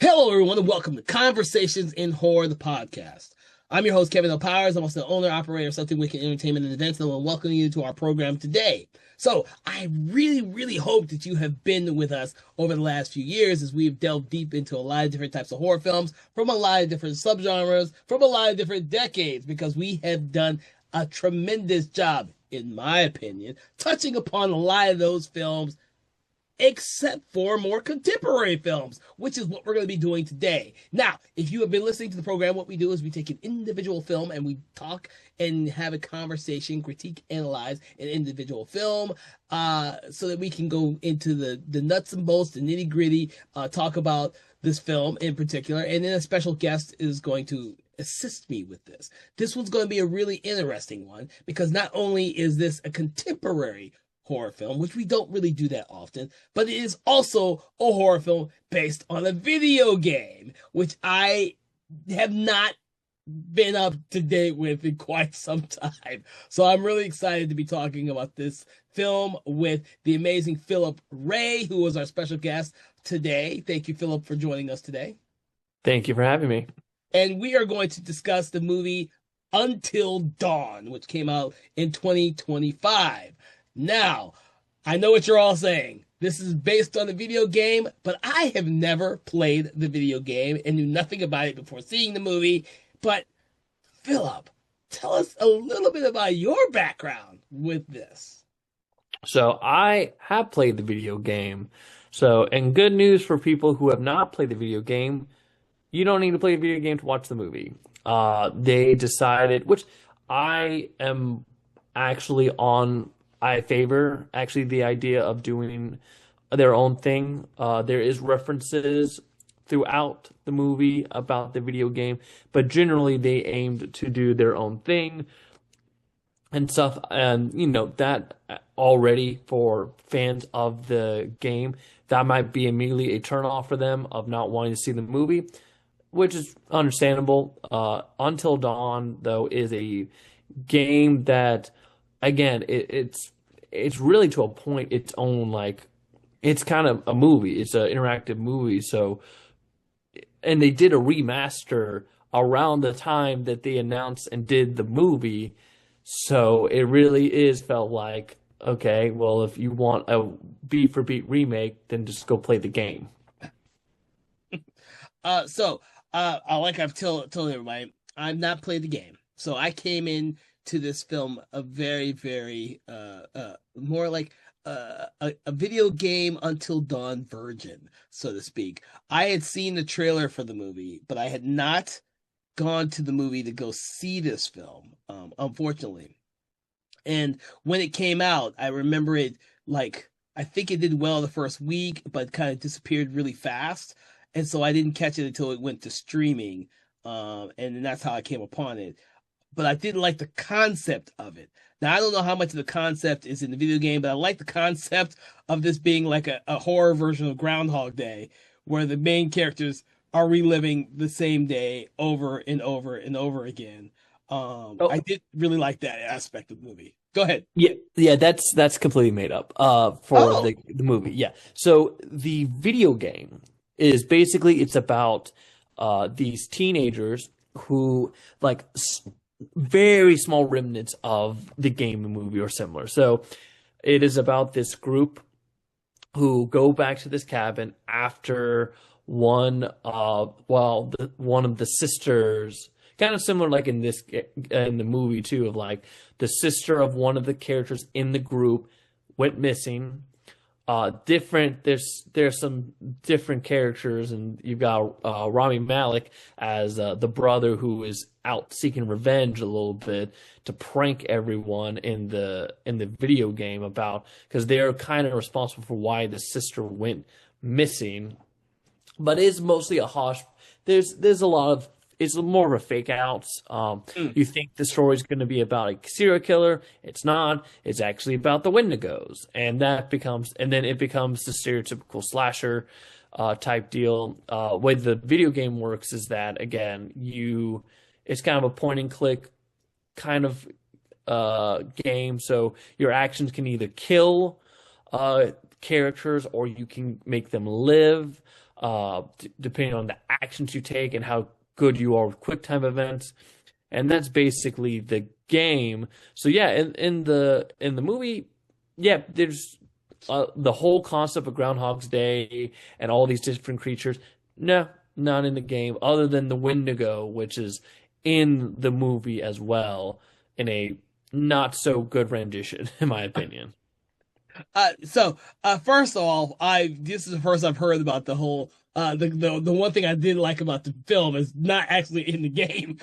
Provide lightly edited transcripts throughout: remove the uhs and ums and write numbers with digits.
Hello, everyone, and welcome to Conversations in Horror, the podcast. I'm your host, Kevin L. Powers. I'm also the owner operator of Something Wicked Entertainment and Events, and I want to welcome you to our program today. So, I really hope that you have been with us over the last few years as we've delved deep into a lot of different types of horror films from a lot of different subgenres, from a lot of different decades, because we have done a tremendous job, in my opinion, touching upon a lot of those films except for more contemporary films, which is what we're going to be doing today. Now, if you have been listening to the program, what we do is we take an individual film and we talk and have a conversation, critique, analyze an individual film, so that we can go into the nuts and bolts, the nitty gritty, talk about this film in particular. And then a special guest is going to assist me with this. This one's going to be a really interesting one because not only is this a contemporary horror film, which we don't really do that often, but it is also a horror film based on a video game, which I have not been up to date with in quite some time. So I'm really excited to be talking about this film with the amazing Philip Ray, who was our special guest today. Thank you, Philip, for joining us today. Thank you for having me. And we are going to discuss the movie Until Dawn, which came out in 2025. Now, I know what you're all saying. This is based on a video game, but I have never played the video game and knew nothing about it before seeing the movie. But, Philip, tell us a little bit about your background with this. So I have played the video game. And good news for people who have not played the video game, you don't need to play the video game to watch the movie. They decided, which I am actually on, I favor actually the idea of doing their own thing. There is references throughout the movie about the video game, but generally they aimed to do their own thing and stuff. And that already for fans of the game, that might be immediately a turn off for them of not wanting to see the movie, which is understandable. Until Dawn, though, is a game that, again, it's really to a point its own, like, it's kind of a movie. It's an interactive movie. So, and they did a remaster around the time that they announced and did the movie. So it really is felt like, okay, well, if you want a beat for beat remake, then just go play the game. Like I've told everybody, I've not played the game. So I came in to this film a very more like a video game Until Dawn virgin, so to speak. I had seen the trailer for the movie, but I had not gone to the movie to go see this film, unfortunately. And when it came out, I remember it, like, I think it did well the first week, but kind of disappeared really fast. And so I didn't catch it until it went to streaming. And then that's how I came upon it. But I didn't like the concept of it. Now, I don't know how much of the concept is in the video game, but I like the concept of this being like a horror version of Groundhog Day, where the main characters are reliving the same day over and over and over again. I Oh, did really like that aspect of the movie. Go ahead. yeah, that's completely made up for Oh, the movie. Yeah. So the video game is basically it's about these teenagers who like very small remnants of the game and movie or similar. So it is about this group who go back to this cabin after one of the sisters, kind of similar like in the movie too, of like the sister of one of the characters in the group went missing. Different there's some different characters, and you've got Rami Malek as the brother who is out seeking revenge a little bit to prank everyone in the video game about, because they're kind of responsible for why the sister went missing, but it's mostly a hosh. There's a lot of, it's more of a fake outs. mm. You think the story's going to be about a serial killer. It's not. It's actually about the Wendigos, and then it becomes the stereotypical slasher type deal. Way the video game works is that, again, it's kind of a point and click kind of game. So your actions can either kill characters or you can make them live. depending on the actions you take and how good you are with quick time events. And that's basically the game. So yeah, in the movie, yeah, there's the whole concept of Groundhog's Day and all these different creatures. No, not in the game, other than the Wendigo, which is in the movie as well, in a not so good rendition, in my opinion. First of all, I this is the first I've heard about the whole the one thing I did like about the film is not actually in the game,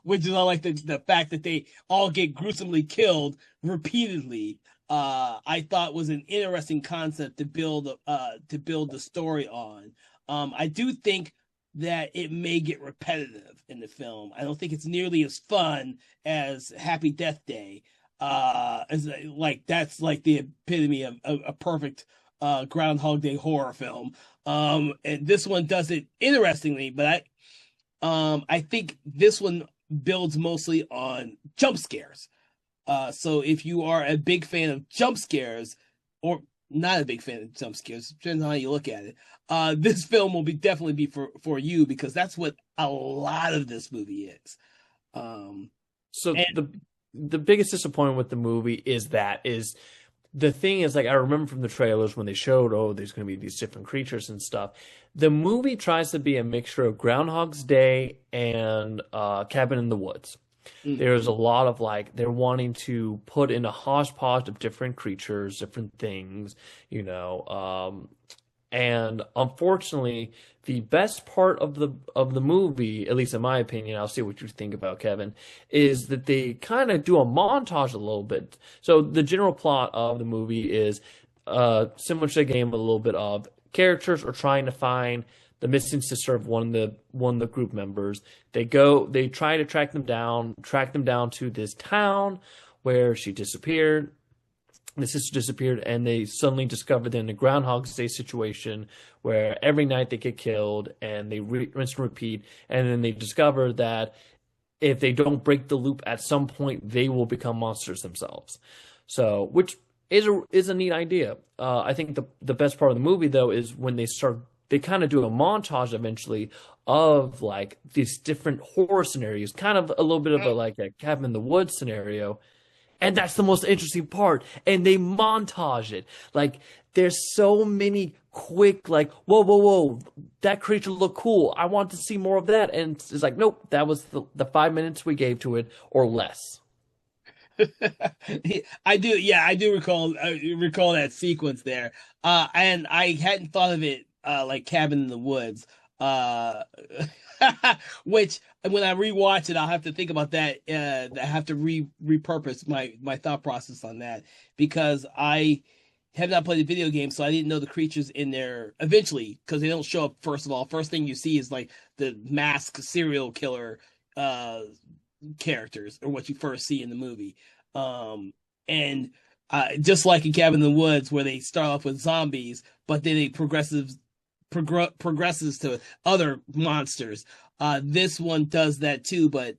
which is I like the fact that they all get gruesomely killed repeatedly. I thought was an interesting concept to build the story on. I do think that it may get repetitive in the film. I don't think it's nearly as fun as Happy Death Day. As like that's like the epitome of a perfect Groundhog Day horror film. And this one does it interestingly, but I think this one builds mostly on jump scares. So if you are a big fan of jump scares, or not a big fan of jump scares, depends on how you look at it, this film will be definitely be for you, because that's what a lot of this movie is. So And the biggest disappointment with the movie is the thing is, like, I remember from the trailers when they showed, oh, there's going to be these different creatures and stuff. The movie tries to be a mixture of Groundhog's Day and Cabin in the Woods. There's a lot of, like, they're wanting to put in a hodgepodge of different creatures, different things, and unfortunately, the best part of the movie, at least in my opinion, I'll see what you think about, Kevin, is that they kind of do a montage a little bit. So the general plot of the movie is similar to the game, a little bit of characters are trying to find the missing sister of one of the group members. They try to track them down to this town where she disappeared. The sister disappeared, and they suddenly discovered they're in a Groundhog's Day situation where every night they get killed, and they rinse and repeat. And then they discover that if they don't break the loop at some point, they will become monsters themselves. So, which is a neat idea. I think the best part of the movie, though, is when they kind of do a montage eventually of, like, these different horror scenarios, kind of a little bit of a Cabin in the Woods scenario. And that's the most interesting part. And they montage it. Like, there's so many quick, like, whoa, that creature looked cool. I want to see more of that. And it's like, nope, that was the 5 minutes we gave to it, or less. I do recall that sequence there. And I hadn't thought of it like Cabin in the Woods. Which when I rewatch it, I'll have to think about that. I have to repurpose my thought process on that, because I have not played the video game, so I didn't know the creatures in there eventually, because they don't show up. First of all, first thing you see is like the masked serial killer characters, or what you first see in the movie. And just like in Cabin in the Woods, where they start off with zombies, but then it progresses to other monsters. This one does that too, but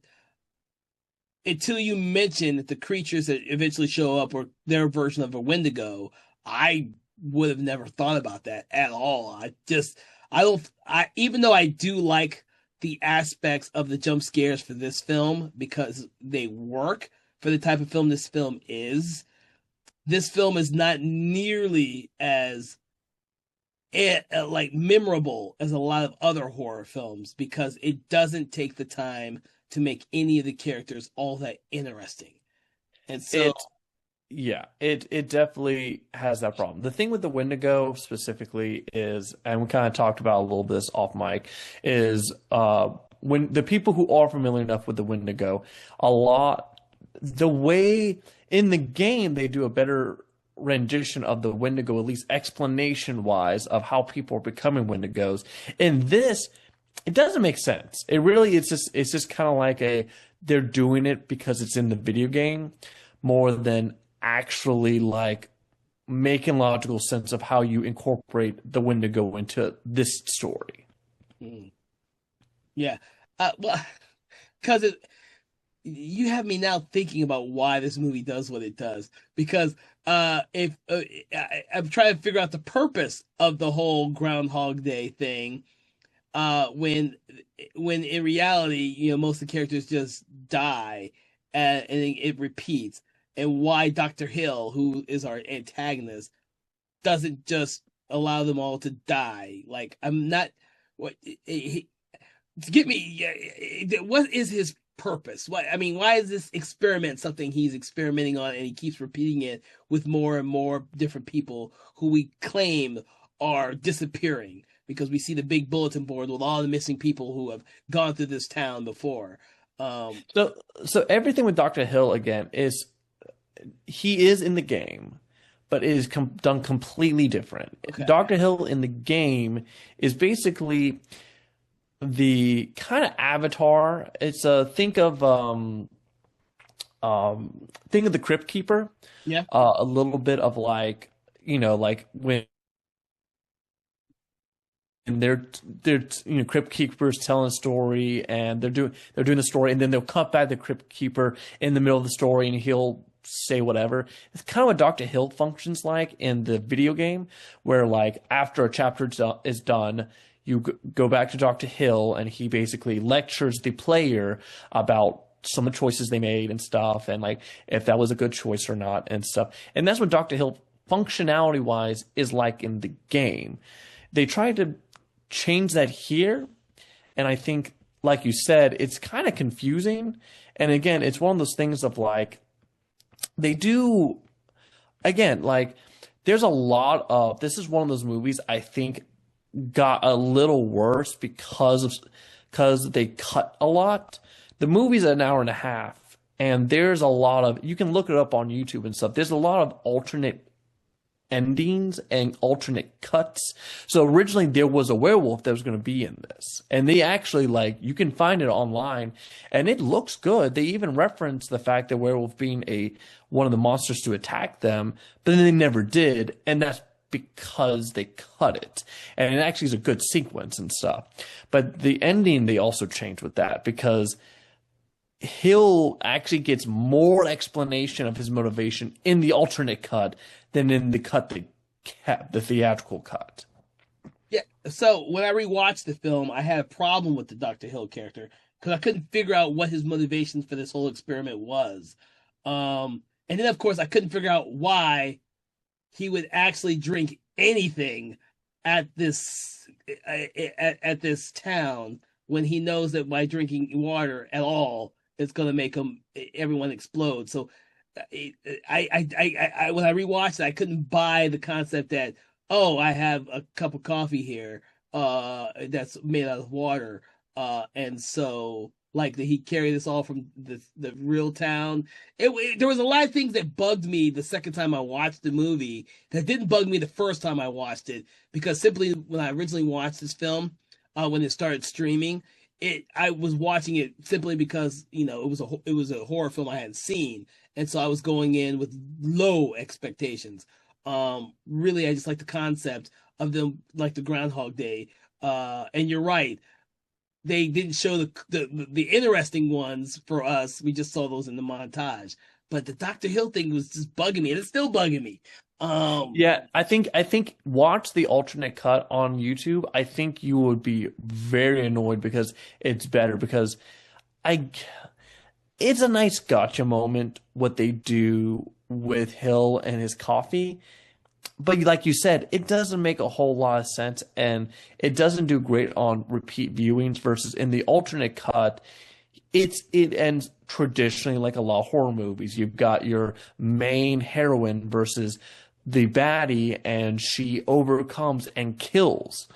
until you mention that the creatures that eventually show up are their version of a Wendigo, I would have never thought about that at all. Even though I do like the aspects of the jump scares for this film, because they work for the type of film this film is not nearly as like memorable as a lot of other horror films, because it doesn't take the time to make any of the characters all that interesting. And so it definitely has that problem. The thing with the Wendigo specifically is, and we kind of talked about a little bit this off mic, is when the people who are familiar enough with the Wendigo, the way in the game they do a better rendition of the Wendigo, at least explanation wise, of how people are becoming Wendigos. In this, it doesn't make sense. It's just kind of like they're doing it because it's in the video game, more than actually like making logical sense of how you incorporate the Wendigo into this story. Yeah, well, because you have me now thinking about why this movie does what it does. Because if I'm trying to figure out the purpose of the whole Groundhog Day thing, when in reality, most of the characters just die, and it repeats, and why Dr. Hill, who is our antagonist, doesn't just allow them all to die. Like, I'm not what to get me. What is his purpose? Why is this experiment something he's experimenting on, and he keeps repeating it with more and more different people who we claim are disappearing, because we see the big bulletin board with all the missing people who have gone through this town before. So everything with Dr. Hill again is he is in the game, but it is done completely different. Okay. Dr. Hill in the game is basically the kind of Avatar. It's think of the Crypt Keeper. Yeah. A little bit of like like when they're Crypt Keepers telling a story, and they're doing the story, and then they'll cut back the Crypt Keeper in the middle of the story, and he'll say whatever. It's kind of what Dr. Hill functions like in the video game, where like after a chapter is done, you go back to Dr. Hill, and he basically lectures the player about some of the choices they made and stuff, and like if that was a good choice or not and stuff. And that's what Dr. Hill functionality wise is like in the game. They tried to change that here, and I think, like you said, it's kind of confusing. And again, it's one of those things of like, they do, again, like there's a lot of, this is one of those movies I think got a little worse because they cut a lot. The movie's an hour and a half, and there's a lot of, you can look it up on YouTube and stuff, there's a lot of alternate endings and alternate cuts. So originally there was a werewolf that was going to be in this, and they actually, like, you can find it online, and it looks good. They even reference the fact that werewolf being one of the monsters to attack them, but then they never did, and that's because they cut it, and it actually is a good sequence and stuff. But the ending they also changed with that, because Hill actually gets more explanation of his motivation in the alternate cut than in the theatrical cut. Yeah. So when I rewatched the film, I had a problem with the Dr. Hill character because I couldn't figure out what his motivation for this whole experiment was. And then, of course, I couldn't figure out why he would actually drink anything at this town when he knows that by drinking water at all, it's going to make everyone explode. So I when I rewatched it, I couldn't buy the concept that, oh, I have a cup of coffee here that's made out of water, and so like he carried this all from the real town. There was a lot of things that bugged me the second time I watched the movie that didn't bug me the first time I watched it, because simply when I originally watched this film, when it started streaming, I was watching it simply because it was a horror film I hadn't seen, and so I was going in with low expectations. Really, I just like the concept of them, like the Groundhog Day. And you're right, they didn't show the interesting ones for us. We just saw those in the montage. But the Dr. Hill thing was just bugging me, and it's still bugging me. Yeah, I think watch the alternate cut on YouTube. I think you would be very annoyed because it's better, because it's a nice gotcha moment what they do with Hill and his coffee. But like you said, it doesn't make a whole lot of sense, and it doesn't do great on repeat viewings versus in the alternate cut. It ends traditionally like a lot of horror movies. You've got your main heroine versus the baddie, and she overcomes and kills.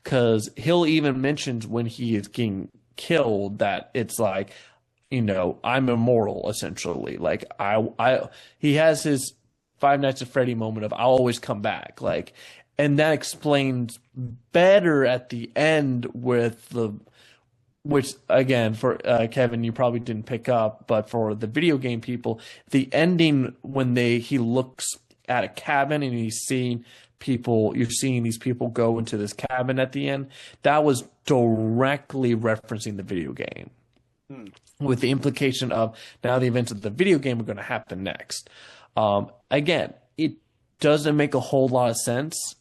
Because Hill even mentions when he is getting killed that it's like, I'm immortal, essentially. Like he has his Five Nights at Freddy moment of I'll always come back. Like, and that explains better at the end which again, for Kevin, you probably didn't pick up, but for the video game people, the ending when he looks at a cabin and you're seeing these people go into this cabin at the end, that was directly referencing the video game. Hmm. with the implication of now the events of the video game are going to happen next. Again, it doesn't make a whole lot of sense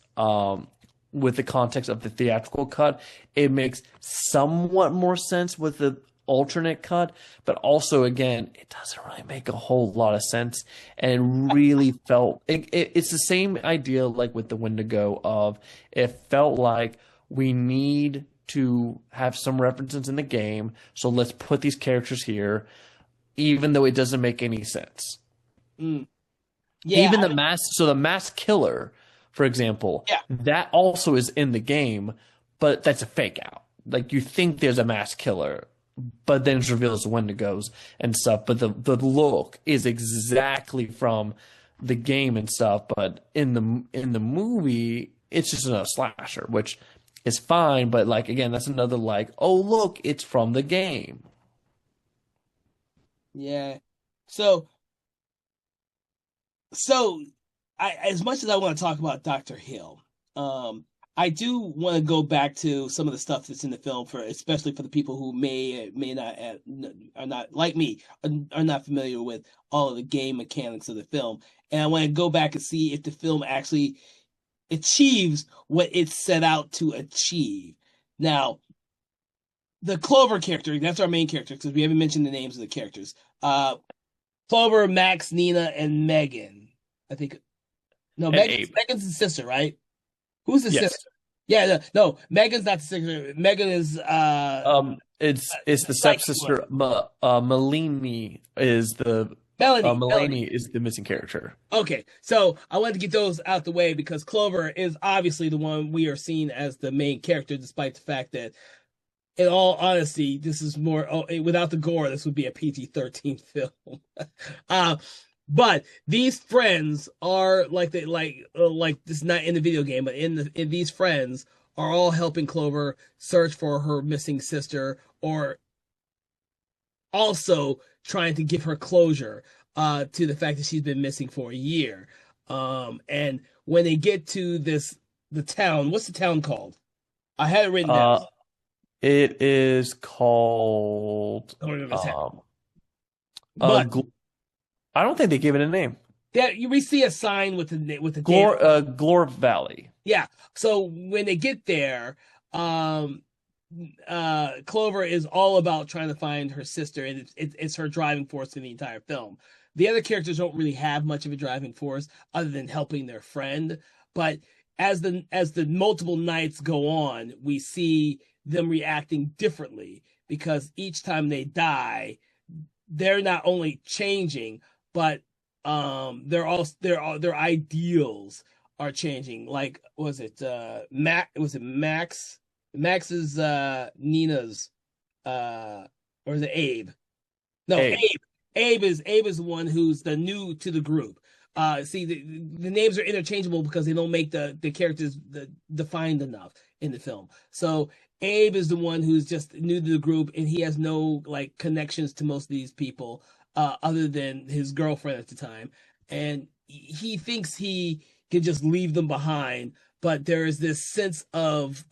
with the context of the theatrical cut. It makes somewhat more sense with the alternate cut, but also, again, it doesn't really make a whole lot of sense. And it really felt it's the same idea like with the Wendigo of it felt like we need to have some references in the game, so let's put these characters here, even though it doesn't make any sense. Mm. Yeah, Even the mass killer, for example, yeah, that also is in the game, but that's a fake out. Like you think there's a mass killer, but then it's revealed as Wendigos and stuff. But the look is exactly from the game and stuff. But in the movie, it's just a slasher, which is fine. But like again, that's another like, oh look, it's from the game. yeah. So, so as much as I want to talk about Dr. Hill, um, I do want to go back to some of the stuff that's in the film for, especially for the people who may not are not like me, are not familiar with all of the game mechanics of the film, and I want to go back and see if the film actually achieves what it set out to achieve. Now, the Clover character, that's our main character because we haven't mentioned the names of the characters. Clover, Max, Nina, and Megan. I think no, And Abe, Megan's the sister, right? Who's the yes. sister? Yeah, no, Megan's not the sister. Megan is It's the psychic one. stepsister. Melanie is the Melanie. Melanie is the missing character. Okay, so I wanted to get those out the way because Clover is obviously the one we are seeing as the main character, despite the fact that, in all honesty, this is more without the gore, this would be a PG-13 film. uh, but these friends are like this not in the video game, but in these friends are all helping Clover search for her missing sister, or also trying to give her closure to the fact that she's been missing for a year. And when they get to the town, what's the town called? I had it written down. Uh, it is called I don't remember the town. But Gl I don't think they gave it a name. we see a sign with the date. Glor Valley. Yeah. So when they get there, um, Clover is all about trying to find her sister, and it's her driving force in the entire film. The other characters don't really have much of a driving force other than helping their friend. But as the multiple nights go on, we see them reacting differently because each time they die, they're not only changing, but their ideals are changing. Like was it Max? Max is Nina's or is it Abe? No, Abe. Abe is the one who's the new to the group. See, the names are interchangeable because they don't make the characters defined enough in the film. So Abe is the one who's just new to the group, and he has no like connections to most of these people, other than his girlfriend at the time, and he thinks he can just leave them behind. But there is this sense of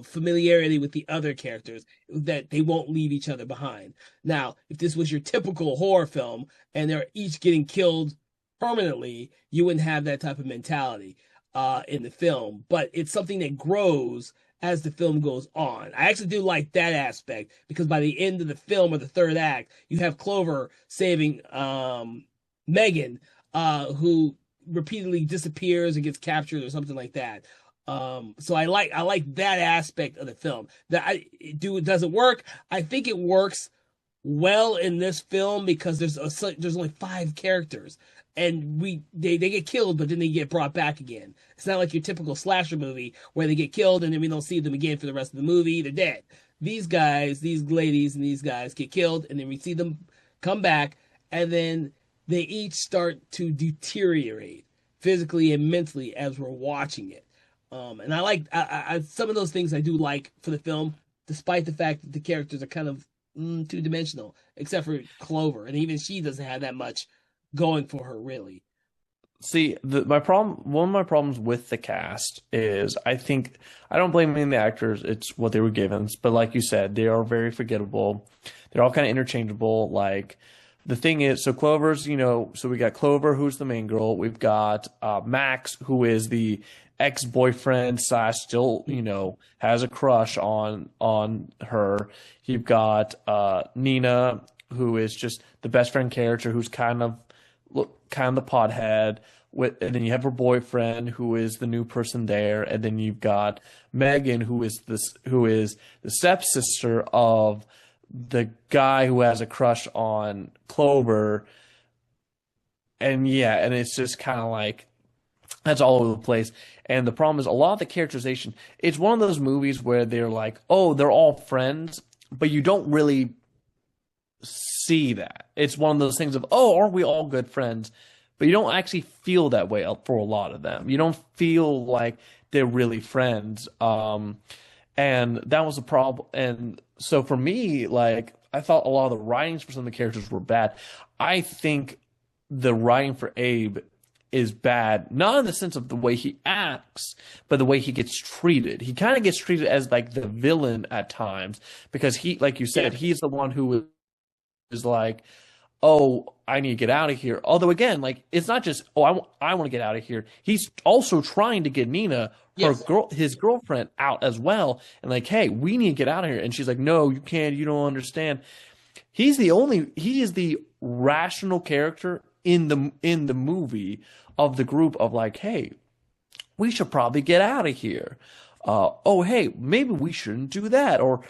familiarity with the other characters that they won't leave each other behind. Now, if this was your typical horror film and they're each getting killed permanently, you wouldn't have that type of mentality in the film. But it's something that grows as the film goes on. I actually do like that aspect because by the end of the film or the third act, you have Clover saving Megan, who repeatedly disappears and gets captured or something like that. So I like that aspect of the film. Does it work? I think it works well in this film because there's only five characters, and they get killed, but then they get brought back again. It's not like your typical slasher movie where they get killed and then we don't see them again for the rest of the movie. They're dead. These guys, these ladies, and these guys get killed, and then we see them come back, and then they each start to deteriorate physically and mentally as we're watching it. And I like some of those things I do like for the film, despite the fact that the characters are kind of two-dimensional, except for Clover, and even she doesn't have that much going for her, really. See, one of my problems with the cast is I think I don't blame any of the actors. It's what they were given. But like you said, they are very forgettable. They're all kind of interchangeable. Like the thing is, so Clover's, so we got Clover, who's the main girl. We've got Max, who is the ex-boyfriend slash still, has a crush on her. You've got Nina, who is just the best friend character, who's kind of the pothead. And then you have her boyfriend, who is the new person there, and then you've got Megan, who is the stepsister of the guy who has a crush on Clover. And yeah, and it's just kind of like that's all over the place. And the problem is a lot of the characterization. It's one of those movies where they're like, oh, they're all friends, but you don't really see that. It's one of those things of, oh, aren't we all good friends? But you don't actually feel that way for a lot of them. You don't feel like they're really friends. And that was a problem. And so for me, like, I thought a lot of the writings for some of the characters were bad. I think the writing for Abe is bad, not in the sense of the way he acts, but the way he gets treated. He kind of gets treated as like the villain at times because he, like you said, he's the one who is like, oh, I need to get out of here. Although again, like it's not just, oh, I want to get out of here. He's also trying to get Nina, his girlfriend, out as well, and like, hey, we need to get out of here. And she's like, no, you can't. You don't understand. He is the rational character in the movie of the group of like, hey, we should probably get out of here. Oh, hey, maybe we shouldn't do that, or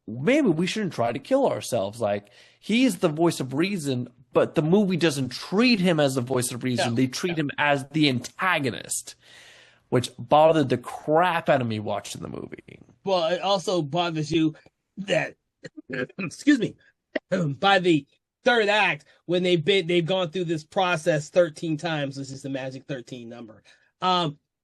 maybe we shouldn't try to kill ourselves. Like he is the voice of reason, but the movie doesn't treat him as the voice of reason. They treat him as the antagonist, which bothered the crap out of me watching the movie. Well, it also bothers you that, excuse me, by the third act when they've gone through this process 13 times. This is the magic 13 number.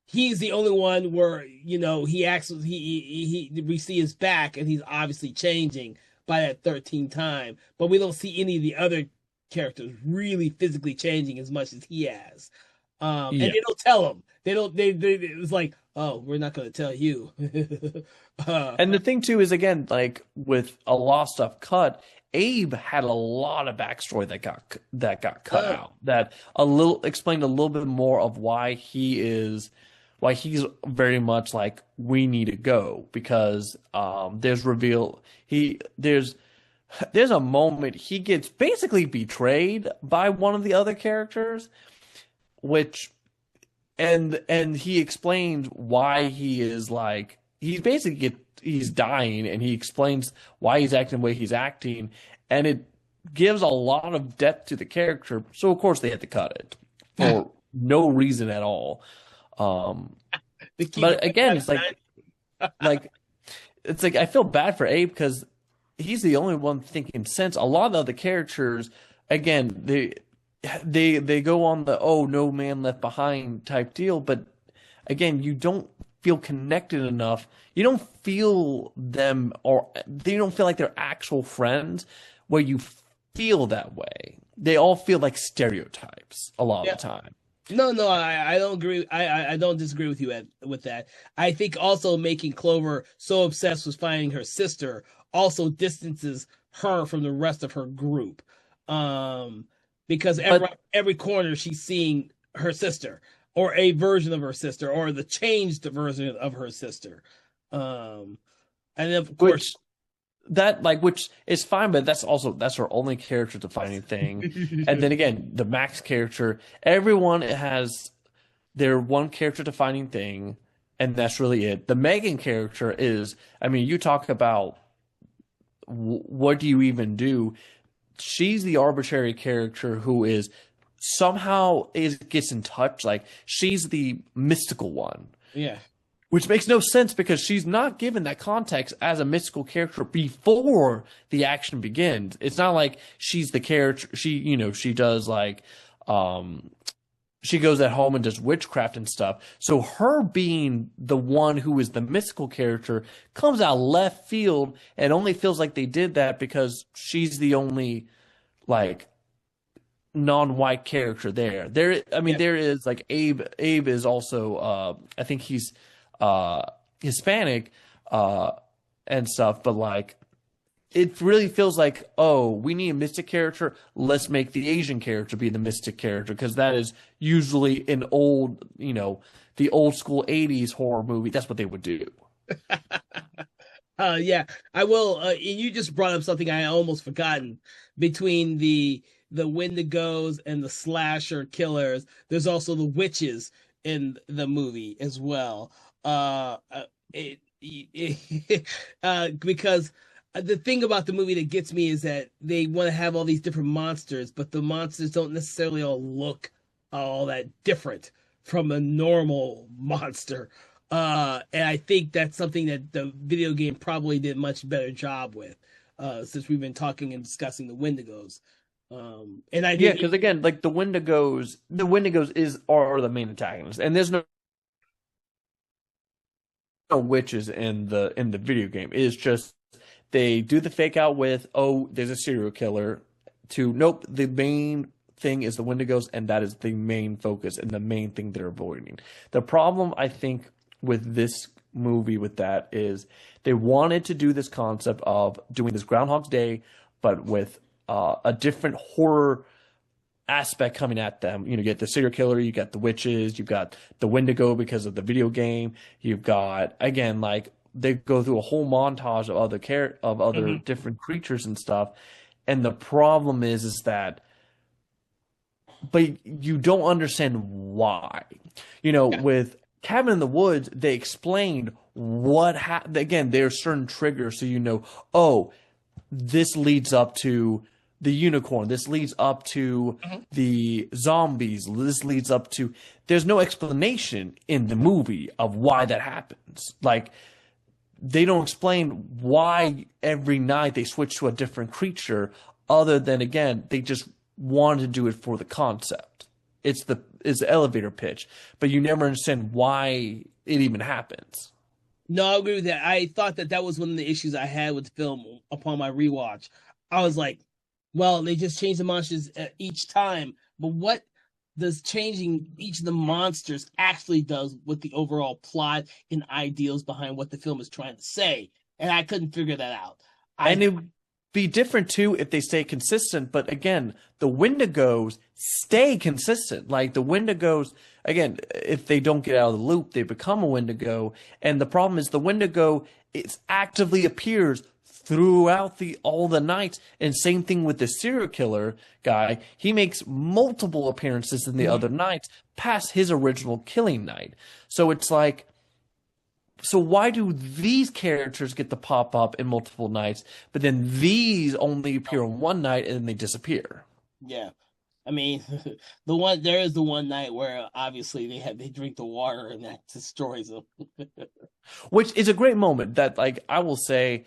He's the only one where he acts. We see his back, and he's obviously changing by that 13th time. But we don't see any of the other characters really physically changing as much as he has. And they don't tell him. They don't. They it's like, oh, we're not going to tell you. And the thing too is, again, like with a lot of stuff cut, Abe had a lot of backstory that got cut out. That explained a little bit more of why he's very much like, we need to go, because there's a moment he gets basically betrayed by one of the other characters, and he explains why he is like, he's dying, and he explains why he's acting the way he's acting, and it gives a lot of depth to the character. So of course they had to cut it for no reason at all. But again, it's like it's like I feel bad for Abe because he's the only one thinking sense. A lot of the other characters, again, they go on the, oh, no man left behind type deal, but again, you don't feel connected enough. You don't feel them, or they don't feel like they're actual friends where you feel that way. They all feel like stereotypes a lot of the time. No, I don't agree. I don't disagree with you with that. I think also making Clover so obsessed with finding her sister also distances her from the rest of her group. Because every corner she's seeing her sister, or a version of her sister, or the changed version of her sister. And then of course which is fine, but that's her only character defining thing. And then again, the Max character, everyone has their one character defining thing, and that's really it. The Megan character is, I mean, you talk about what do you even do? She's the arbitrary character who is somehow gets in touch. Like, she's the mystical one. Yeah. Which makes no sense because she's not given that context as a mystical character before the action begins. It's not like she's the character. She does like, she goes at home and does witchcraft and stuff. So her being the one who is the mystical character comes out left field, and only feels like they did that because she's the only like non-white character there. I mean, Yeah. there is like Abe. Abe is also, I think he's uh, Hispanic uh, and stuff, but like it really feels like, oh, we need a mystic character. Let's make the Asian character be the mystic character because that is usually an old, the old school 80s horror movie. That's what they would do. Yeah, I will. You just brought up something I almost forgotten. Between the Wendigos and the slasher killers, there's also the witches in the movie as well. It, because the thing about the movie that gets me is that they want to have all these different monsters, but the monsters don't necessarily all look all that different from a normal monster. And I think that's something that the video game probably did a much better job with, since we've been talking and discussing the Wendigos. And I Yeah, think, because again, like the Wendigos are the main antagonists, and there's no witches in the video game. It's just they do the fake out with, oh, there's a serial killer, to nope, the main thing is the Wendigos, and that is the main focus and the main thing they're avoiding. The problem I think with this movie with that is they wanted to do this concept of doing this Groundhog's Day, but with a different horror aspect coming at them. You get the serial killer, you got the witches, you've got the Wendigo because of the video game. You've got again like they go through a whole montage of other Mhm. different creatures and stuff. And the problem is that but you don't understand why. Yeah. With Cabin in the Woods, they explained what happened. Again, there are certain triggers, so oh, this leads up to the unicorn. This leads up to Mhm. the zombies. This leads up to. There's no explanation in the movie of why that happens. Like, they don't explain why every night they switch to a different creature, other than, again, they just wanted to do it for the concept. It's the elevator pitch, but you never understand why it even happens. No, I agree with that. I thought that that was one of the issues I had with the film upon my rewatch. I was like, well, they just changed the monsters each time, but what does changing each of the monsters actually does with the overall plot and ideals behind what the film is trying to say? And I couldn't figure that out. And I it would be different too if they stay consistent. But again, the Wendigos stay consistent. Like the Wendigos, again, if they don't get out of the loop, they become a Wendigo. And the problem is the Wendigo, it actively appears throughout all the nights. And same thing with the serial killer guy. He makes multiple appearances in the Mhm. other nights past his original killing night. So it's like, so why do these characters get to pop up in multiple nights, but then these only appear on one night and then they disappear? Yeah. I mean, there is the one night where obviously they drink the water and that destroys them. Which is a great moment that, like, I will say,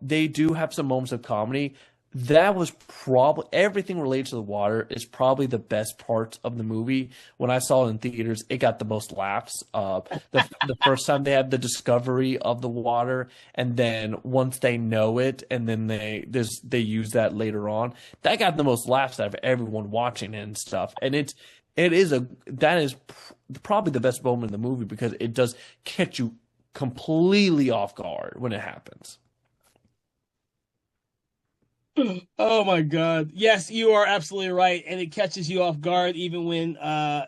they do have some moments of comedy. That was probably everything related to the water is probably the best part of the movie. When I saw it in theaters, it got the most laughs. The first time they had the discovery of the water, and then once they know it, and then they use that later on, that got the most laughs out of everyone watching it and stuff. And that is probably the best moment in the movie because it does catch you completely off guard when it happens. Oh my God. Yes, you are absolutely right. And it catches you off guard even when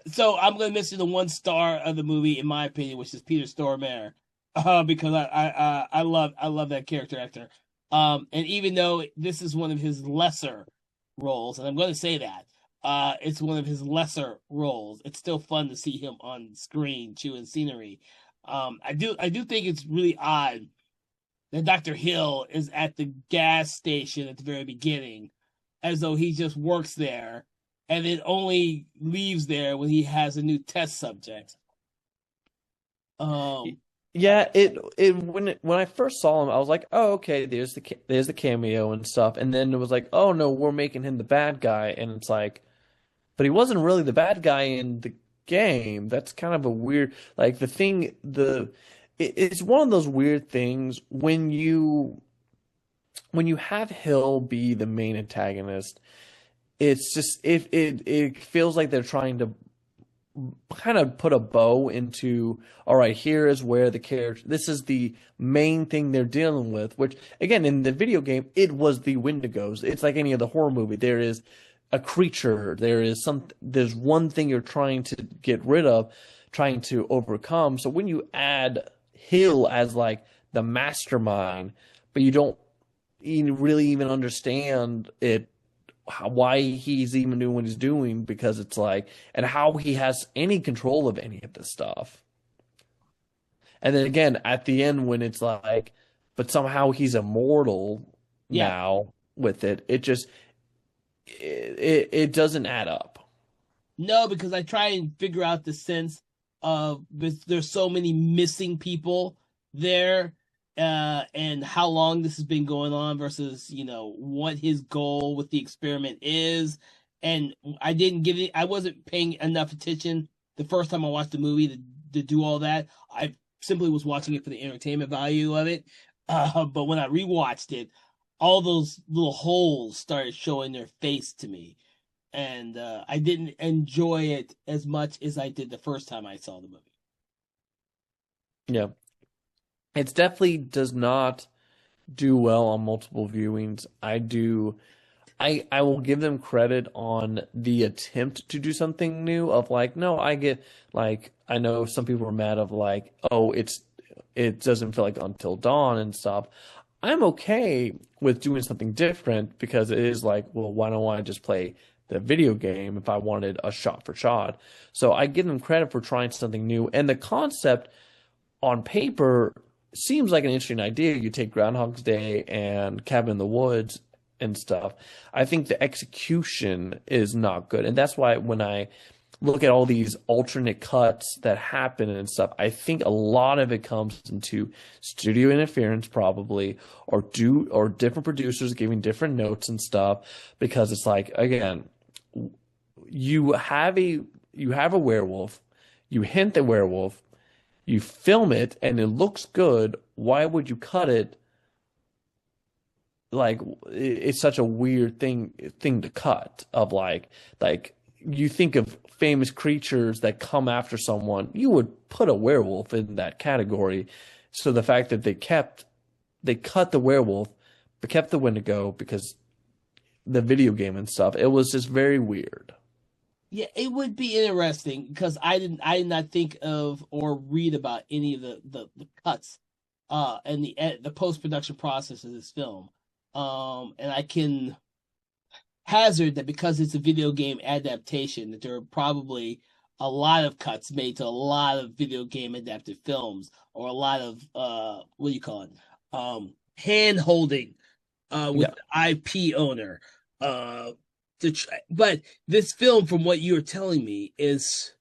so I'm gonna mention the one star of the movie in my opinion, which is Peter Stormare. Because I love that character actor. And even though this is one of his lesser roles, and I'm gonna say that, it's one of his lesser roles, it's still fun to see him on screen chewing scenery. I do think it's really odd that Dr. Hill is at the gas station at the very beginning, as though he just works there, and then only leaves there when he has a new test subject. Um, Yeah, it when I first saw him, I was like, oh, okay, there's the cameo and stuff, and then it was like, oh no, we're making him the bad guy, and it's like, but he wasn't really the bad guy in the game. That's kind of a weird, like it's one of those weird things when you have Hill be the main antagonist. it's just it feels like they're trying to kind of put a bow into, all right, here is where the character, this is the main thing they're dealing with, which again, in the video game, it was the Wendigos. It's like any other horror movie. There is a creature, there's one thing you're trying to get rid of, trying to overcome. So when you add Hill as like the mastermind, but you don't really even understand it, why he's even doing what he's doing, because it's like, and how he has any control of any of this stuff. And then again, at the end, when it's like, but somehow he's immortal Yeah. now with it, it just, it doesn't add up. No, because I try and figure out the sense of there's so many missing people there, and how long this has been going on versus, what his goal with the experiment is. And I wasn't paying enough attention the first time I watched the movie to do all that. I simply was watching it for the entertainment value of it. But when I rewatched it, all those little holes started showing their face to me, and I didn't enjoy it as much as I did the first time I saw the movie. Yeah. It definitely does not do well on multiple viewings. I will give them credit on the attempt to do something new of like, no, I get like, I know some people are mad of like, oh, it doesn't feel like Until Dawn and stuff. I'm okay with doing something different because it is like, well, why don't I just play the video game if I wanted a shot for shot? So I give them credit for trying something new. And the concept on paper seems like an interesting idea. You take Groundhog's Day and Cabin in the Woods and stuff. I think the execution is not good. And that's why when I look at all these alternate cuts that happen and stuff, I think a lot of it comes into studio interference probably, or different producers giving different notes and stuff, because it's like, again, you have a werewolf, you hint the werewolf, you film it and it looks good. Why would you cut it? Like, it's such a weird thing to cut, of like you think of famous creatures that come after someone, you would put a werewolf in that category. So the fact that they cut the werewolf but kept the Wendigo because the video game and stuff, it was just very weird. Yeah, it would be interesting because I did not think of or read about any of the cuts and the post-production process of this film. And I can hazard that because it's a video game adaptation, that there are probably a lot of cuts made to a lot of video game adapted films, or a lot of what do you call it? Hand holding with Yeah. the IP owner. Uh but this film, from what you're telling me, is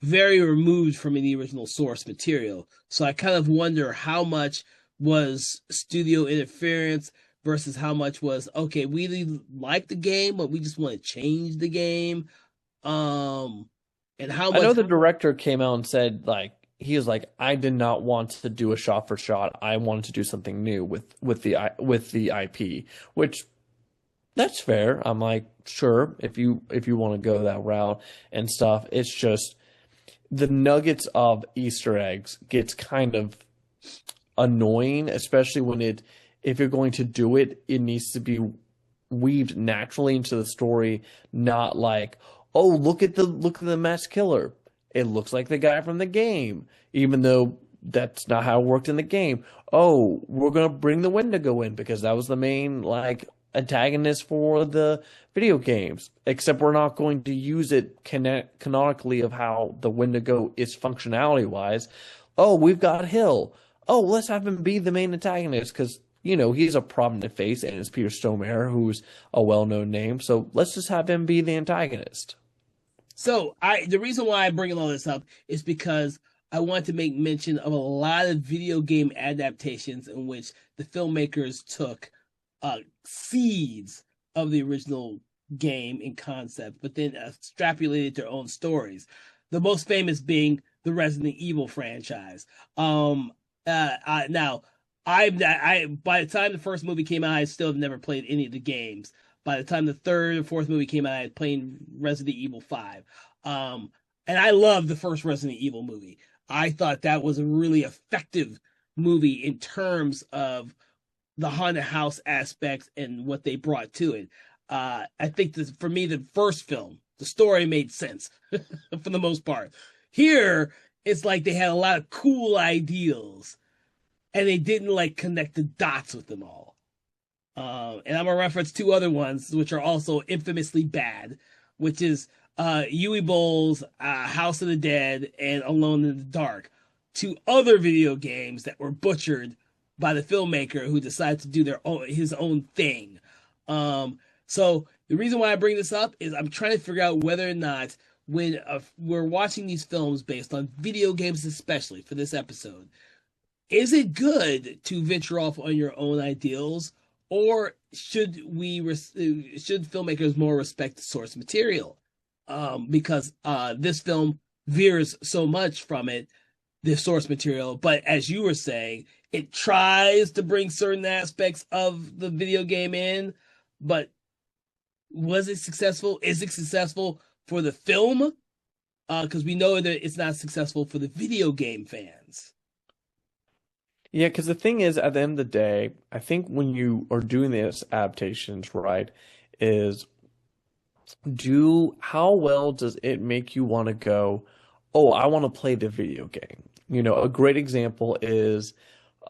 very removed from any original source material. So I kind of wonder how much was studio interference versus how much was, okay, we really like the game, but we just want to change the game. Um, and how I much, know the director came out and said like, he was like, I did not want to do a shot for shot. I wanted to do something new with the IP, which that's fair. I'm like, sure, if you want to go that route and stuff. It's just the nuggets of Easter eggs gets kind of annoying, especially when if you're going to do it, it needs to be weaved naturally into the story, not like, oh, look at the mass killer. It looks like the guy from the game, even though that's not how it worked in the game. Oh, we're gonna bring the Wendigo in because that was the main like antagonist for the video games. Except we're not going to use it canonically of how the Wendigo is functionality wise. Oh, we've got Hill. Oh, let's have him be the main antagonist because he's a prominent face and it's Peter Stormare, who's a well-known name. So let's just have him be the antagonist. so the reason why I'm bringing all this up is because I want to make mention of a lot of video game adaptations in which the filmmakers took seeds of the original game in concept, but then extrapolated their own stories. The most famous being the Resident Evil franchise. Now, I by the time the first movie came out, I still have never played any of the games, By the time the third and fourth movie came out, I had played Resident Evil 5. And I loved the first Resident Evil movie. I thought that was a really effective movie in terms of the haunted house aspects and what they brought to it. I think that for me, the first film, the story made sense for the most part. Here, it's like they had a lot of cool ideals and they didn't like connect the dots with them all. And I'm gonna reference two other ones which are also infamously bad, which is Uwe Boll's House of the Dead and Alone in the Dark, two other video games that were butchered by the filmmaker who decided to do his own thing. So the reason why I bring this up is I'm trying to figure out whether or not when we're watching these films based on video games, especially for this episode, is it good to venture off on your own ideals, or should filmmakers more respect the source material? Because this film veers so much from the source material, but as you were saying, it tries to bring certain aspects of the video game in, but was it successful? Is it successful for the film? Because we know that it's not successful for the video game fans. Yeah, because the thing is, at the end of the day, I think when you are doing these adaptations, right, is how well does it make you want to go, oh, I want to play the video game? You know, a great example is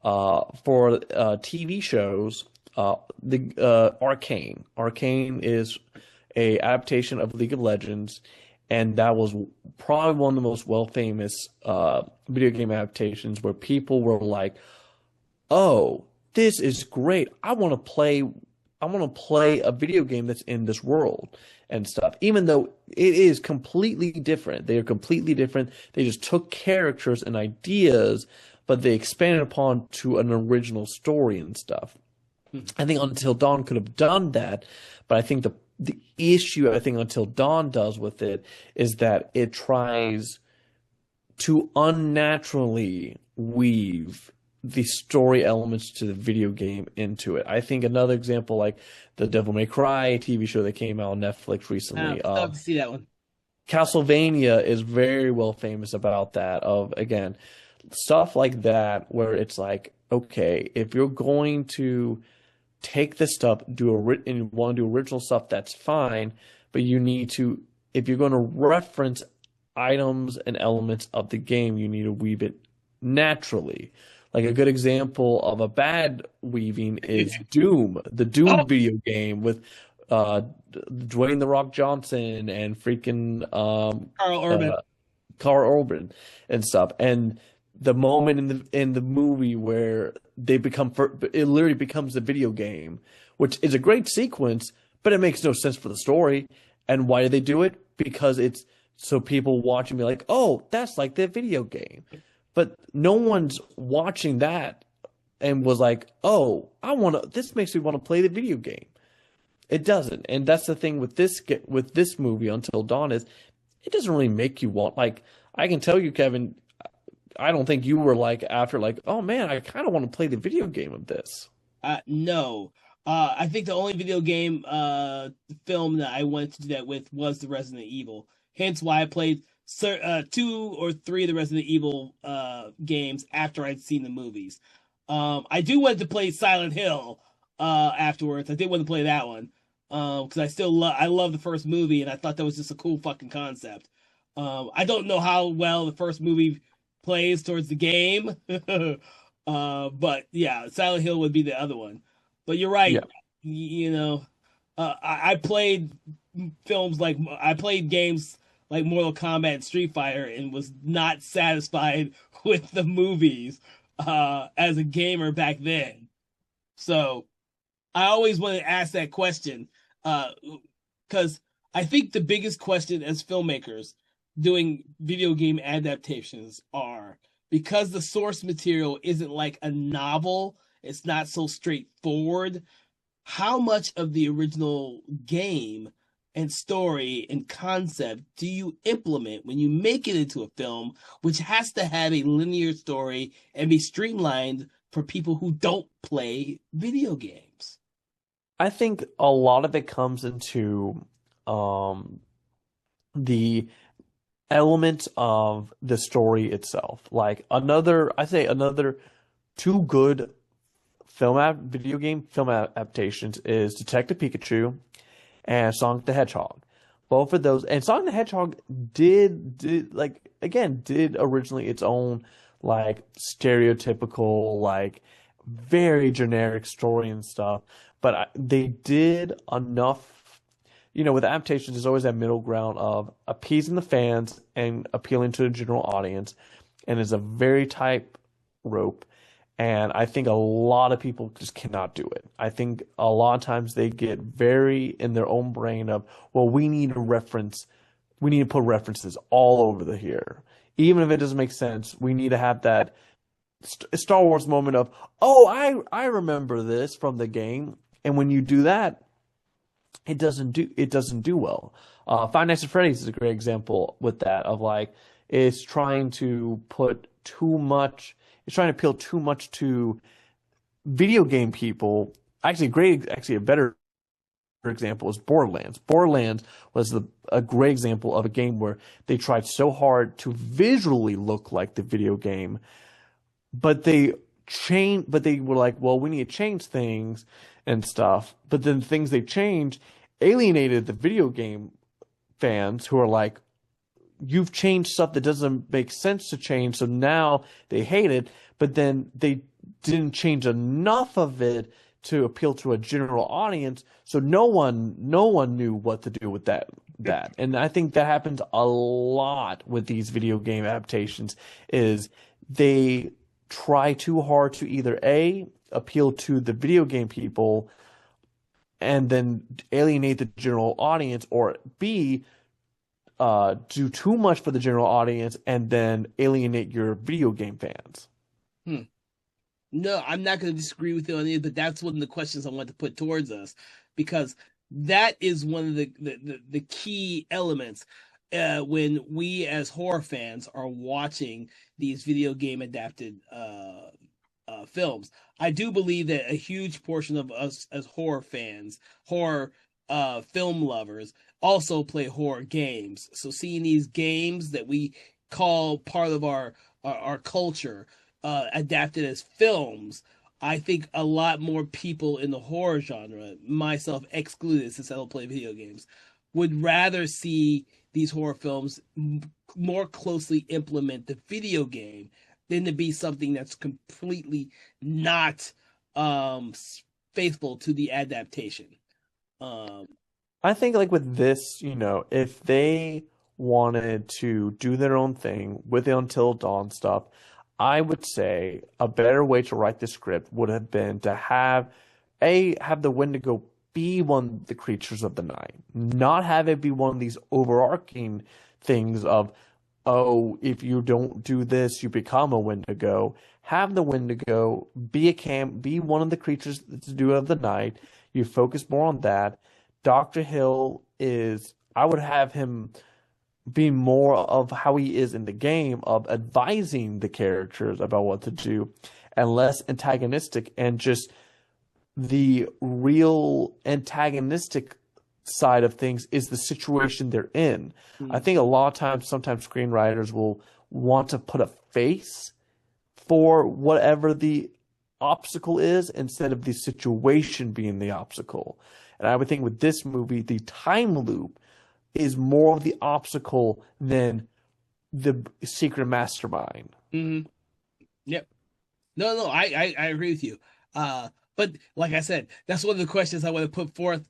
for TV shows, the Arcane. Arcane is a adaptation of League of Legends, and that was probably one of the most well-famous video game adaptations where people were like, "Oh, this is great. I want to play a video game that's in this world and stuff." Even though it is completely different. They are completely different. They just took characters and ideas, but they expanded upon to an original story and stuff. I think Until Dawn could have done that, but I think the issue I think Until Dawn does with it is that it tries to unnaturally weave the story elements to the video game into it. I think another example, like the Devil May Cry TV show that came out on Netflix recently. I'd love to see that one. Castlevania is very well famous about that. Of again, stuff like that where it's like, okay, if you're going to take this stuff, and you want to do original stuff, that's fine. But you need to, if you're going to reference items and elements of the game, you need to weave it naturally. Like a good example of a bad weaving is Doom, the Doom video game with Dwayne The Rock Johnson and freaking Carl Urban and stuff. And the moment in the movie where it literally becomes a video game, which is a great sequence, but it makes no sense for the story. And why do they do it? Because it's so people watching be like, oh, that's like the video game. But no one's watching that and was like, oh, this makes me want to play the video game. It doesn't. And that's the thing with this movie, Until Dawn, is it doesn't really make you want, like, I can tell you, Kevin, I don't think you were like, after like, oh man, I kind of want to play the video game of this. No. I think the only video game film that I wanted to do that with was the Resident Evil. Hence why I played 2 or 3 of the Resident Evil games after I'd seen the movies. I do want to play Silent Hill afterwards. I did want to play that one because I love the first movie, and I thought that was just a cool fucking concept. I don't know how well the first movie plays towards the game, but yeah, Silent Hill would be the other one. But you're right. Yeah. You know, I played games like Mortal Kombat and Street Fighter and was not satisfied with the movies as a gamer back then. So I always wanted to ask that question because I think the biggest question as filmmakers doing video game adaptations are, because the source material isn't like a novel, it's not so straightforward, how much of the original game and story and concept do you implement when you make it into a film, which has to have a linear story and be streamlined for people who don't play video games? I think a lot of it comes into um the element of the story itself. Like I'd say another two good video game film adaptations is Detective Pikachu and Sonic the Hedgehog. Both of those, and Sonic the Hedgehog did like again did originally its own like stereotypical like very generic story and stuff, but they did enough. With adaptations, there's always that middle ground of appeasing the fans and appealing to the general audience, and it's a very tight rope. And I think a lot of people just cannot do it. I think a lot of times they get very in their own brain of, well, we need to put references all over the here. Even if it doesn't make sense, we need to have that Star Wars moment of, oh, I remember this from the game. And when you do that, it doesn't do well. Five Nights at Freddy's is a great example with that of like it's trying to appeal too much to video game people. Actually a better example is Borderlands. Borderlands was a great example of a game where they tried so hard to visually look like the video game, but they were like, well, we need to change things and stuff. But then things they changed alienated the video game fans who are like, you've changed stuff that doesn't make sense to change, so now they hate it, but then they didn't change enough of it to appeal to a general audience, so no one knew what to do with that. And I think that happens a lot with these video game adaptations is they try too hard to either A, appeal to the video game people and then alienate the general audience, or B, do too much for the general audience and then alienate your video game fans. No, I'm not going to disagree with you on it, but that's one of the questions I want to put towards us, because that is one of the key elements when we as horror fans are watching these video game adapted films. I do believe that a huge portion of us as horror fans, horror film lovers, also play horror games. So seeing these games that we call part of our culture adapted as films, I think a lot more people in the horror genre, myself excluded since I don't play video games, would rather see these horror films more closely implement the video game than to be something that's completely not faithful to the adaptation. I think like with this, if they wanted to do their own thing with the Until Dawn stuff, I would say a better way to write the script would have been to have the Wendigo be one of the creatures of the night, not have it be one of these overarching things of, oh, if you don't do this, you become a Wendigo. Have the Wendigo be one of the creatures to do of the night. You focus more on that. Dr. Hill I would have him be more of how he is in the game of advising the characters about what to do and less antagonistic, and just the real antagonistic side of things is the situation they're in. I think a lot of times, sometimes screenwriters will want to put a face for whatever the obstacle is instead of the situation being the obstacle. And I would think with this movie, the time loop is more of the obstacle than the secret mastermind. Mm-hmm. Yep. No, I agree with you. But like I said, that's one of the questions I want to put forth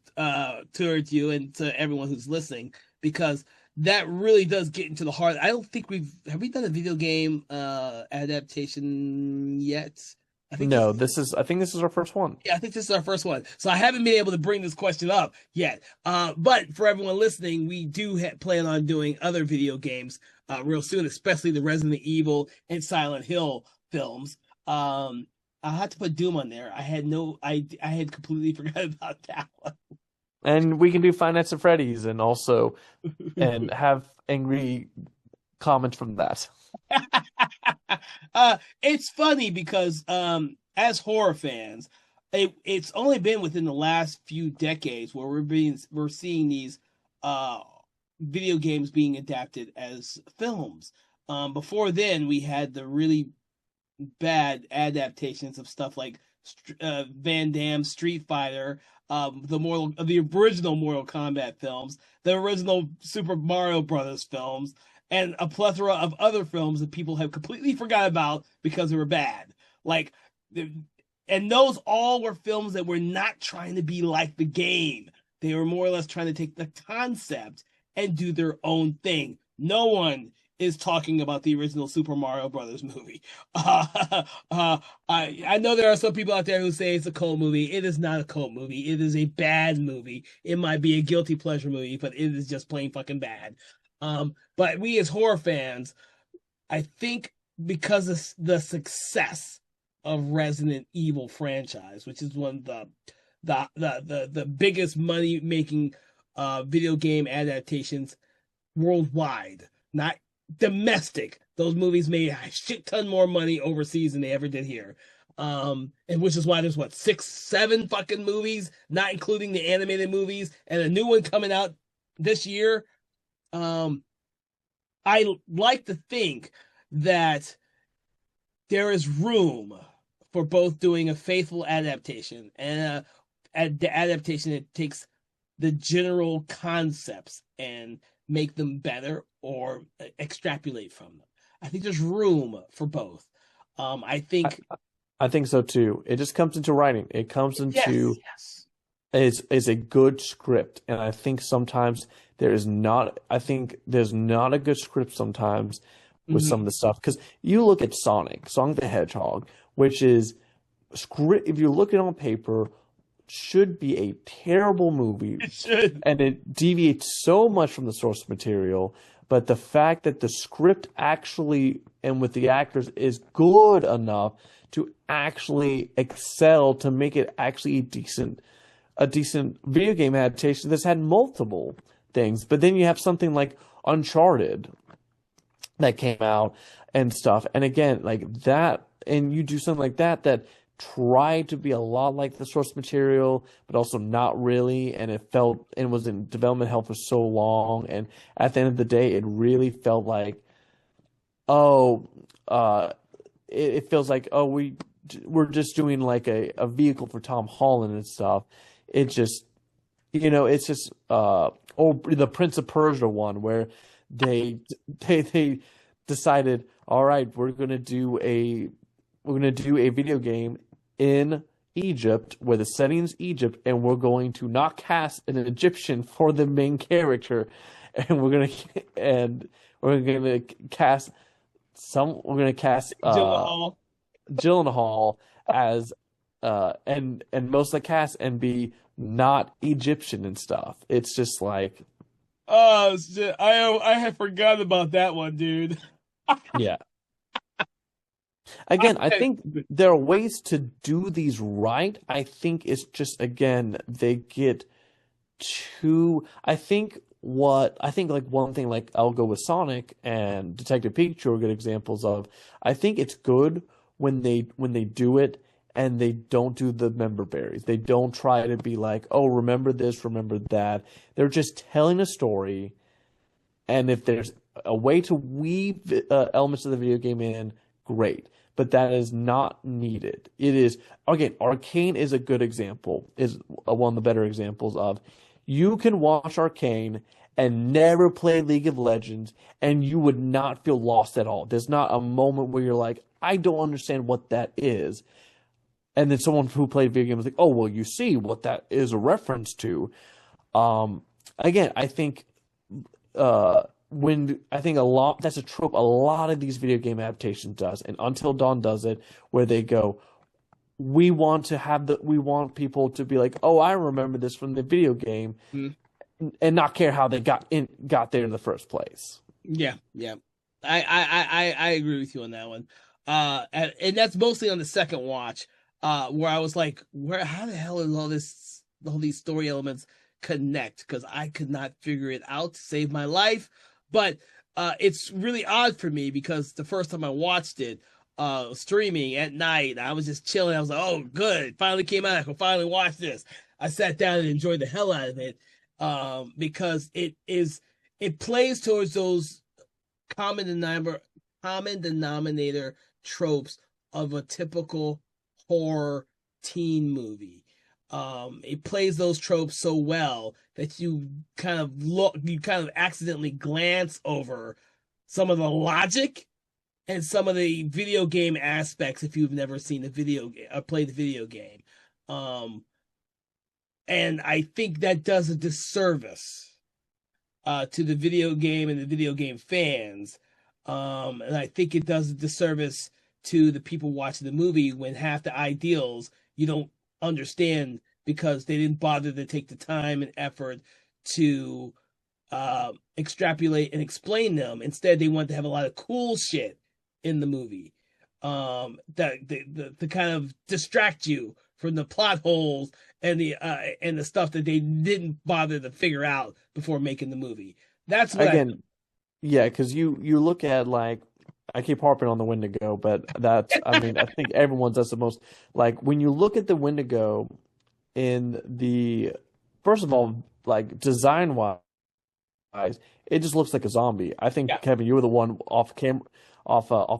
towards you and to everyone who's listening, because that really does get into the heart. I don't think have we done a video game adaptation yet? I think this is our first one. Yeah, I think this is our first one. So I haven't been able to bring this question up yet. But for everyone listening, we do plan on doing other video games real soon, especially the Resident Evil and Silent Hill films. I'll have to put Doom on there. I had completely forgot about that one. And we can do Five Nights at Freddy's and have angry comments from that. It's funny because as horror fans, it's only been within the last few decades where we're seeing these uh video games being adapted as films. Before then, we had the really bad adaptations of stuff like Van Damme Street Fighter, the original Mortal Kombat films, the original Super Mario Brothers films, and a plethora of other films that people have completely forgot about because they were bad. Like, and those all were films that were not trying to be like the game. They were more or less trying to take the concept and do their own thing. No one is talking about the original Super Mario Brothers movie. I know there are some people out there who say it's a cult movie. It is not a cult movie. It is a bad movie. It might be a guilty pleasure movie, but it is just plain fucking bad. But we as horror fans, I think because of the success of Resident Evil franchise, which is one of the biggest money making video game adaptations worldwide, not domestic. Those movies made a shit ton more money overseas than they ever did here. And which is why there's what, 6, 7 fucking movies, not including the animated movies, and a new one coming out this year. I like to think that there is room for both doing a faithful adaptation and the adaptation that takes the general concepts and make them better or extrapolate from them. I think there's room for both. I think so too. It just comes into writing. It comes into is a good script, and I think sometimes there's not a good script sometimes with some of the stuff, because you look at Sonic the Hedgehog, which is script, if you look at it on paper, should be a terrible movie. It should. And it deviates so much from the source material, but the fact that the script actually, and with the actors, is good enough to actually excel to make it actually a decent video game adaptation that's had multiple things. But then you have something like Uncharted that came out and stuff. And again, like that, and you do something like that tried to be a lot like the source material, but also not really. And it was in development hell for so long. And at the end of the day, it really felt like, it feels like, we're just doing like a vehicle for Tom Holland and stuff. It just, it's just, the Prince of Persia one, where they decided, all right, we're gonna do a video game in Egypt where the setting's Egypt, and we're going to not cast an Egyptian for the main character, and we're gonna cast Gyllenhaal as and most of the cast, and be not Egyptian and stuff. It's just like, oh shit, I had forgotten about that one, dude. Yeah. Again, I think there are ways to do these right. I think it's just, again, they get too. I think like one thing, like I'll go with Sonic and Detective Pikachu are good examples of. I think it's good when they do it and they don't do the member berries. They don't try to be like, oh, remember this, remember that. They're just telling a story, and if there's a way to weave elements of the video game in, great. But that is not needed. It is, again, Arcane is a good example, is one of the better examples of, you can watch Arcane and never play League of Legends, and you would not feel lost at all. There's not a moment where you're like, I don't understand what that is. And then someone who played video games is like, oh, well, you see what that is a reference to. Again, I think that's a trope a lot of these video game adaptations does, and Until Dawn does it, where they go, we want people to be like, oh, I remember this from the video game, and not care how they got there in the first place. Yeah. I agree with you on that one. And that's mostly on the second watch, where I was like, how the hell is all these story elements connect? Because I could not figure it out to save my life. But it's really odd for me, because the first time I watched it, streaming at night. I was just chilling. I was like, oh, good. It finally came out. I can finally watch this. I sat down and enjoyed the hell out of it. Because it plays towards those common denominator tropes of a typical horror teen movie. It plays those tropes so well that you kind of accidentally glance over some of the logic and some of the video game aspects if you've never seen the video game or played the video game. And I think that does a disservice to the video game and the video game fans. And I think it does a disservice to the people watching the movie when half the ideals you don't understand because they didn't bother to take the time and effort to extrapolate and explain them. Instead, they want to have a lot of cool shit in the movie that to kind of distract you from the plot holes and the stuff that they didn't bother to figure out before making the movie. That's what Again, yeah, because you look at, like, I keep harping on the Wendigo, but that's, I mean, I think that's the most, like, when you look at the Wendigo first of all, like, design-wise, it just looks like a zombie. I think, Yeah. Kevin, you were the one off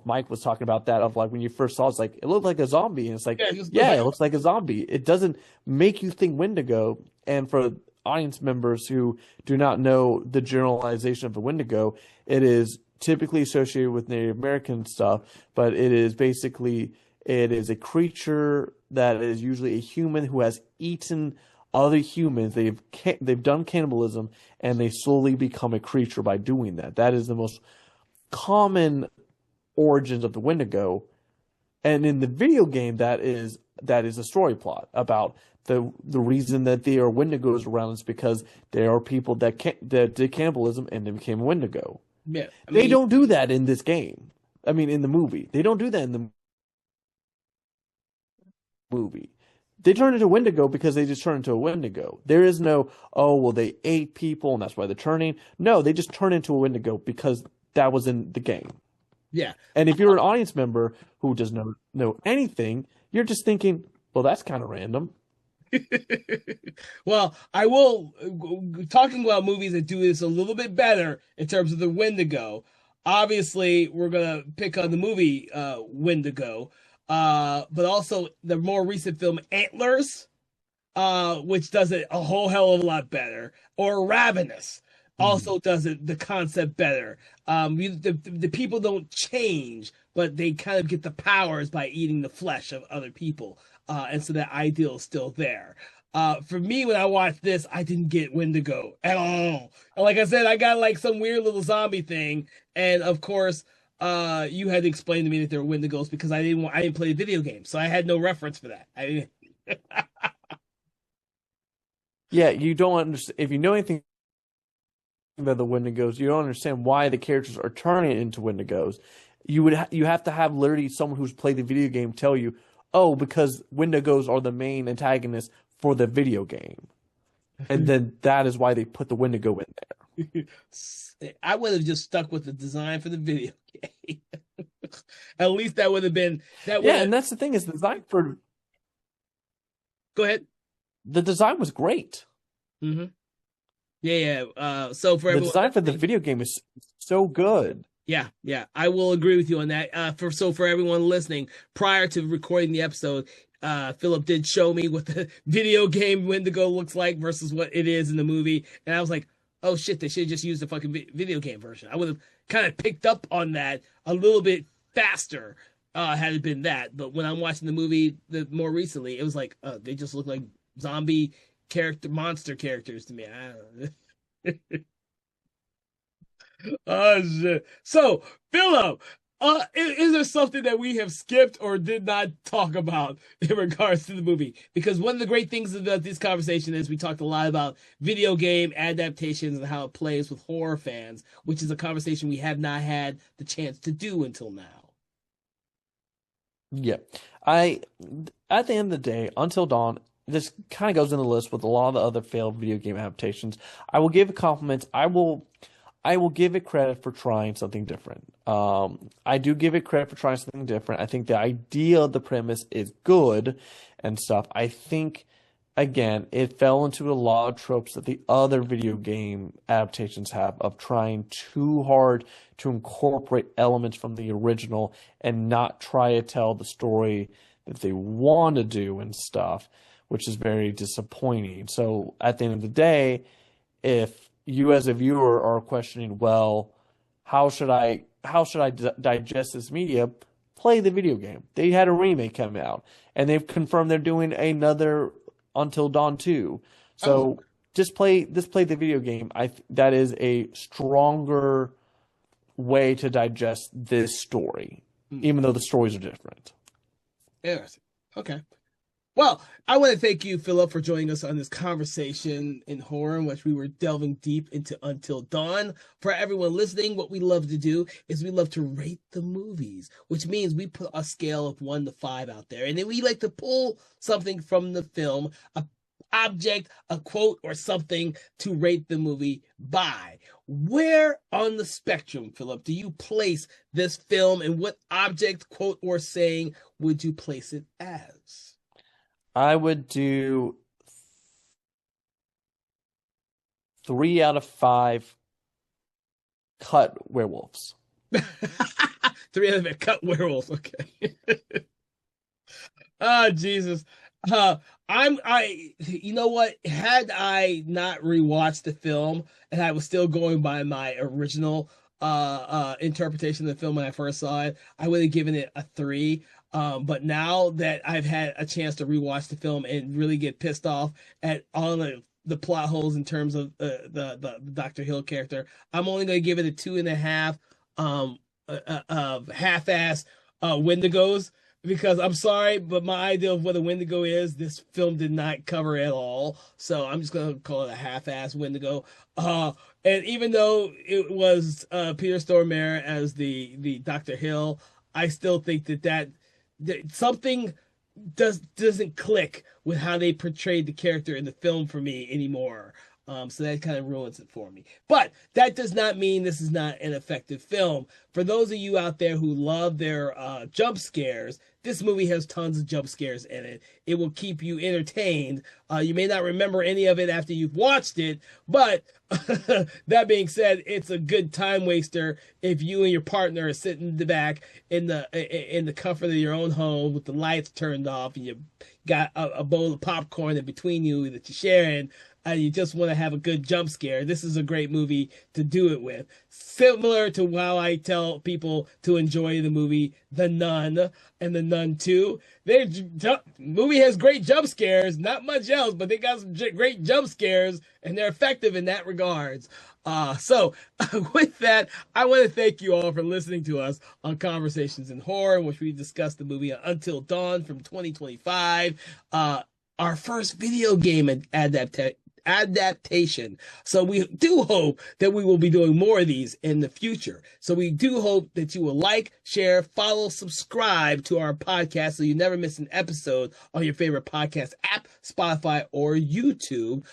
mic was talking about that, of like when you first saw it, it's like it looked like a zombie, and it's like, Yeah, it looks like a zombie. It doesn't make you think Wendigo. And for audience members who do not know the generalization of the Wendigo, it is typically associated with Native American stuff, but it is a creature that is usually a human who has eaten other humans. They've done cannibalism, and they slowly become a creature by doing that. That is the most common origins of the Wendigo. And in the video game, that is a story plot about the reason that there are Wendigos around is because there are people that did cannibalism and they became Wendigo. Yeah, They don't do that in this game. I mean, in the movie, they don't do that in the movie. They turn into Wendigo because they just turn into a Wendigo. There is no, oh, well, they ate people and that's why they're turning. No, they just turn into a Wendigo because that was in the game. Yeah. And if you're an audience member who doesn't know anything, you're just thinking, well, that's kind of random. Well, I will, talking about movies that do this a little bit better in terms of the Wendigo. Obviously, we're gonna pick on the movie Wendigo, but also the more recent film Antlers, which does it a whole hell of a lot better, or Ravenous also does it the concept better. The people don't change, but they kind of get the powers by eating the flesh of other people. And so that ideal is still there. For me, when I watched this, I didn't get Wendigo at all. And like I said, I got like some weird little zombie thing. And of course, you had to explain to me that there were Wendigos because I didn't play the video game. So I had no reference for that. I didn't. Yeah, you don't understand. If you know anything about the Wendigos, you don't understand why the characters are turning into Wendigos. You have to have literally someone who's played the video game tell you, oh, because Wendigos are the main antagonists for the video game. And then that is why they put the Wendigo in there. I would have just stuck with the design for the video game. At least that would have been that. Yeah, and that's the thing, is the design for. Go ahead. The design was great. Mm-hmm. Yeah. So for the design for the video game is so good. Yeah, I will agree with you on that. For everyone listening, prior to recording the episode, Philip did show me what the video game Wendigo looks like versus what it is in the movie, and I was like, oh shit, they should have just used the fucking video game version. I would have kind of picked up on that a little bit faster had it been that. But when I'm watching the movie more recently, it was like, they just look like zombie monster characters to me. I don't know. Oh shit. So, Philip, is there something that we have skipped or did not talk about in regards to the movie? Because one of the great things about this conversation is we talked a lot about video game adaptations and how it plays with horror fans, which is a conversation we have not had the chance to do until now. Yeah. At the end of the day, Until Dawn, this kind of goes in the list with a lot of the other failed video game adaptations. I will give a compliment. I will give it credit for trying something different. I do give it credit for trying something different. I think the idea of the premise is good and stuff. I think, again, it fell into a lot of tropes that the other video game adaptations have of trying too hard to incorporate elements from the original and not try to tell the story that they want to do and stuff, which is very disappointing. So at the end of the day, if you as a viewer are questioning, well, how should I digest this media? Play the video game. They had a remake come out, and they've confirmed they're doing another Until Dawn 2. So Oh, just play the video game. That is a stronger way to digest this story, mm, even though the stories are different. interesting. Okay. Well, I want to thank you, Philip, for joining us on this conversation in horror in which we were delving deep into Until Dawn. For everyone listening, what we love to do is we love to rate the movies, which means we put a scale of 1 to 5 out there. And then we like to pull something from the film, a object, a quote, or something to rate the movie by. Where on the spectrum, Philip, do you place this film, and what object, quote, or saying would you place it as? I would do 3 out of 5 cut werewolves. 3 out of 5 cut werewolves. Okay. Oh, Jesus. Uh, you know what? Had I not rewatched the film and I was still going by my original interpretation of the film when I first saw it, I would have given it a 3. But now that I've had a chance to rewatch the film and really get pissed off at all the plot holes in terms of the Dr. Hill character, I'm only going to give it a 2.5 half-ass Wendigos, because I'm sorry, but my idea of what a Wendigo is, this film did not cover at all. So I'm just gonna call it a half-ass Wendigo. And even though it was Peter Stormare as the Dr. Hill, I still think that something doesn't click with how they portrayed the character in the film for me anymore. So that kind of ruins it for me. But that does not mean this is not an effective film. For those of you out there who love their jump scares, this movie has tons of jump scares in it. It will keep you entertained. You may not remember any of it after you've watched it, but that being said, it's a good time waster if you and your partner are sitting in the back in the comfort of your own home with the lights turned off, and you got a bowl of popcorn in between you that you're sharing, and you just want to have a good jump scare. This is a great movie to do it with. Similar to how I tell people to enjoy the movie The Nun and The Nun 2. Their movie has great jump scares, not much else, but they got some great jump scares, and they're effective in that regards. So with that, I want to thank you all for listening to us on Conversations in Horror, in which we discussed the movie Until Dawn from 2025. Our first video game adaptation. So we do hope that we will be doing more of these in the future. So we do hope that you will like, share, follow, subscribe to our podcast so you never miss an episode on your favorite podcast app, Spotify, or YouTube,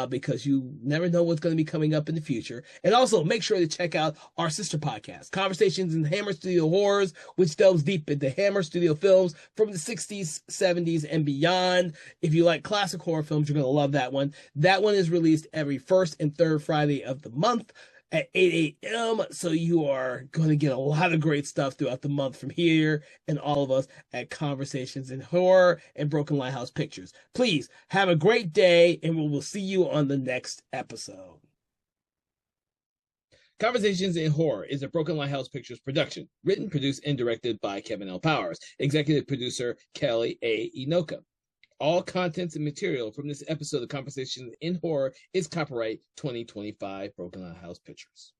because you never know what's going to be coming up in the future. And also make sure to check out our sister podcast, Conversations in Hammer Studio Horrors, which delves deep into Hammer Studio films from the 60s, 70s, and beyond. If you like classic horror films, you're going to love that one. That one is released every first and third Friday of the month at 8 a.m. So you are going to get a lot of great stuff throughout the month from here and all of us at Conversations in Horror and Broken Lighthouse Pictures. Please have a great day, and we will see you on the next episode. Conversations in Horror is a Broken Lighthouse Pictures production, written, produced, and directed by Kevin L. Powers, executive producer Kelly A. Inoka. All contents and material from this episode of Conversations in Horror is copyright 2025 Broken Lighthouse Pictures.